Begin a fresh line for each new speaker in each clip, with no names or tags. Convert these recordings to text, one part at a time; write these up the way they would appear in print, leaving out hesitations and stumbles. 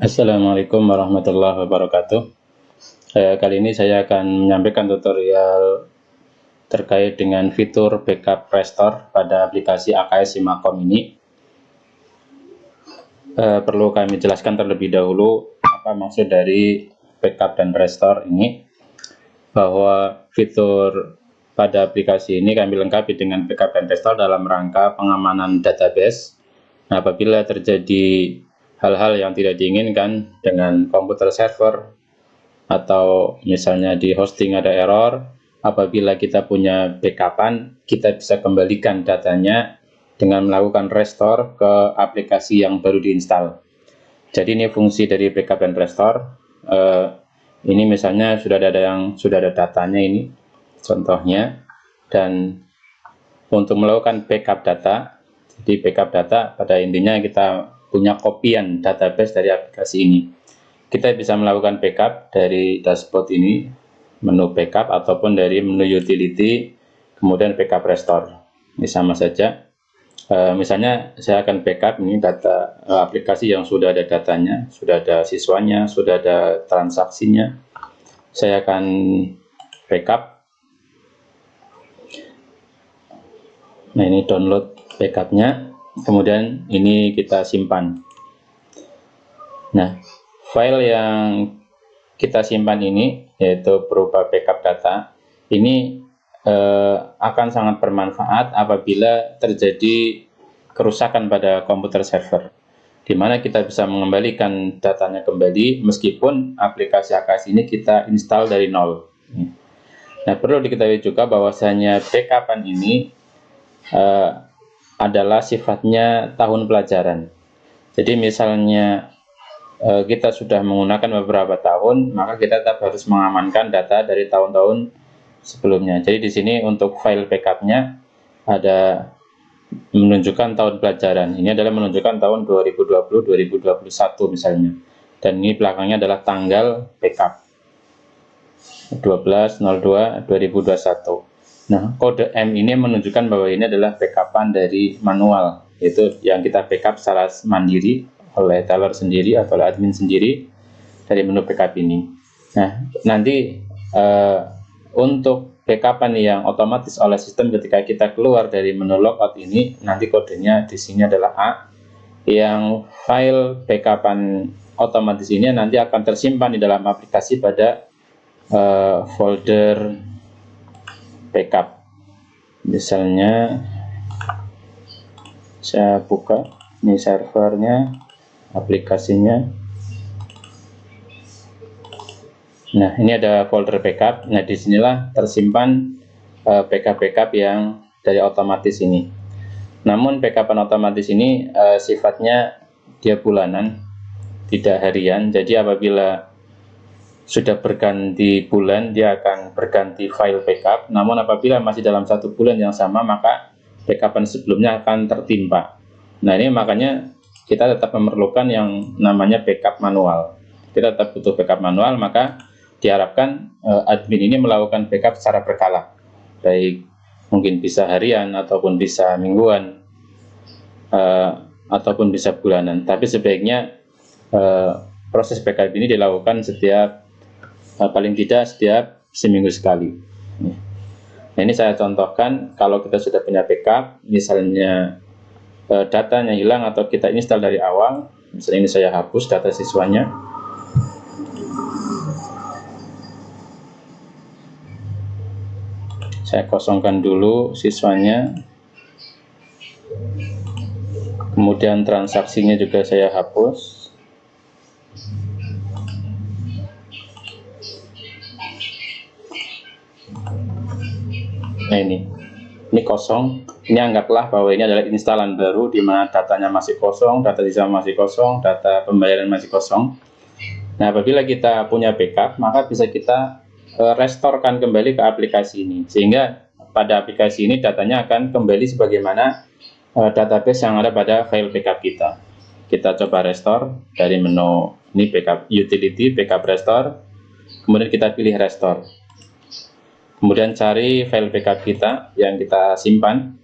Assalamualaikum warahmatullahi wabarakatuh. Kali ini saya akan menyampaikan tutorial terkait dengan fitur backup restore pada aplikasi AKS Simakom ini. Perlu kami jelaskan terlebih dahulu apa maksud dari backup dan restore ini, bahwa fitur pada aplikasi ini kami lengkapi dengan backup dan restore dalam rangka pengamanan database. Nah, apabila terjadi hal-hal yang tidak diinginkan dengan komputer server atau misalnya di hosting ada error, apabila kita punya backupan, kita bisa kembalikan datanya dengan melakukan restore ke aplikasi yang baru diinstal. Jadi ini fungsi dari backup dan restore. Ini misalnya sudah ada datanya ini contohnya, dan untuk melakukan backup data, jadi backup data pada intinya kita punya kopian database dari aplikasi ini. Kita bisa melakukan backup dari dashboard ini, menu backup, ataupun dari menu utility, kemudian backup restore. Ini sama saja. Misalnya saya akan backup ini data aplikasi yang sudah ada datanya, sudah ada siswanya, sudah ada transaksinya. Saya akan backup. Nah, ini download backupnya, kemudian ini kita simpan. Nah, file yang kita simpan ini, yaitu berupa backup data, ini akan sangat bermanfaat apabila terjadi kerusakan pada komputer server, di mana kita bisa mengembalikan datanya kembali meskipun aplikasi AKS ini kita install dari nol. Nah, perlu diketahui juga bahwasanya backupan ini adalah sifatnya tahun pelajaran. Jadi misalnya kita sudah menggunakan beberapa tahun, maka kita tetap harus mengamankan data dari tahun-tahun sebelumnya. Jadi di sini untuk file backupnya ada menunjukkan tahun pelajaran. Ini adalah menunjukkan tahun 2020-2021 misalnya. Dan ini belakangnya adalah tanggal backup 12/02/2021. Nah, kode M ini menunjukkan bahwa ini adalah backupan dari manual, yaitu yang kita backup secara mandiri oleh teller sendiri atau oleh admin sendiri dari menu backup ini. Nah, nanti untuk backupan yang otomatis oleh sistem ketika kita keluar dari menu logout ini, nanti kodenya di sini adalah A. Yang file backupan otomatis ini nanti akan tersimpan di dalam aplikasi pada folder backup. Misalnya saya buka ini servernya, aplikasinya. Nah, ini ada folder backup. Nah, disinilah tersimpan backup yang dari otomatis ini. Namun backupan otomatis ini sifatnya dia bulanan, tidak harian. Jadi apabila sudah berganti bulan, dia akan berganti file backup. Namun apabila masih dalam satu bulan yang sama, maka backupan sebelumnya akan tertimpa. Nah, ini makanya kita tetap memerlukan yang namanya backup manual. Kita tetap butuh backup manual, maka diharapkan admin ini melakukan backup secara berkala, baik mungkin bisa harian, ataupun bisa mingguan, ataupun bisa bulanan. Tapi sebaiknya proses backup ini dilakukan paling tidak setiap seminggu sekali. Nah, ini saya contohkan kalau kita sudah punya backup, misalnya datanya hilang atau kita install dari awal. Misalnya ini saya hapus data siswanya. Saya kosongkan dulu siswanya. Kemudian transaksinya juga saya hapus. Nah, ini kosong. Ini anggaplah bahwa ini adalah instalan baru di mana datanya masih kosong, data siswa masih kosong, data pembayaran masih kosong. Nah, apabila kita punya backup, maka bisa kita restorekan kembali ke aplikasi ini, sehingga pada aplikasi ini datanya akan kembali sebagaimana database yang ada pada file backup kita. Kita coba restore dari menu ini, backup utility, backup restore, kemudian kita pilih restore. Kemudian cari file backup kita yang kita simpan.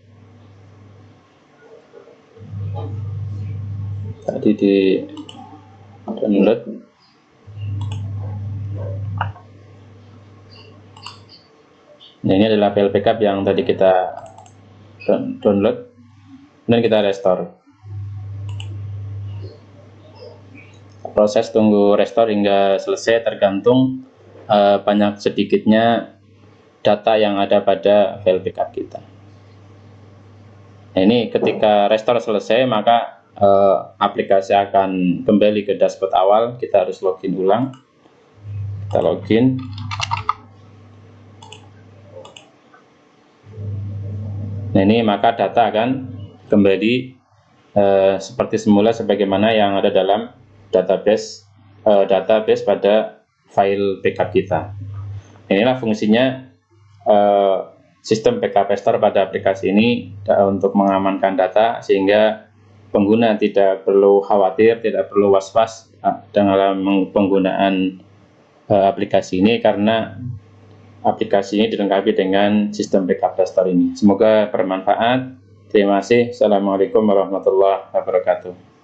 Tadi di download. Nah, ini adalah file backup yang tadi kita download, dan kita restore. Proses tunggu restore hingga selesai tergantung banyak sedikitnya data yang ada pada file backup kita. Nah, ini ketika restore selesai, maka aplikasi akan kembali ke dashboard awal. Kita harus login ulang. Kita login. Nah, ini maka data akan kembali seperti semula, sebagaimana yang ada dalam database pada file backup kita. Inilah fungsinya sistem backup restore pada aplikasi ini untuk mengamankan data, sehingga pengguna tidak perlu khawatir, tidak perlu was-was dalam penggunaan aplikasi ini, karena aplikasi ini dilengkapi dengan sistem backup restore ini. Semoga bermanfaat. Terima kasih. Assalamualaikum warahmatullahi wabarakatuh.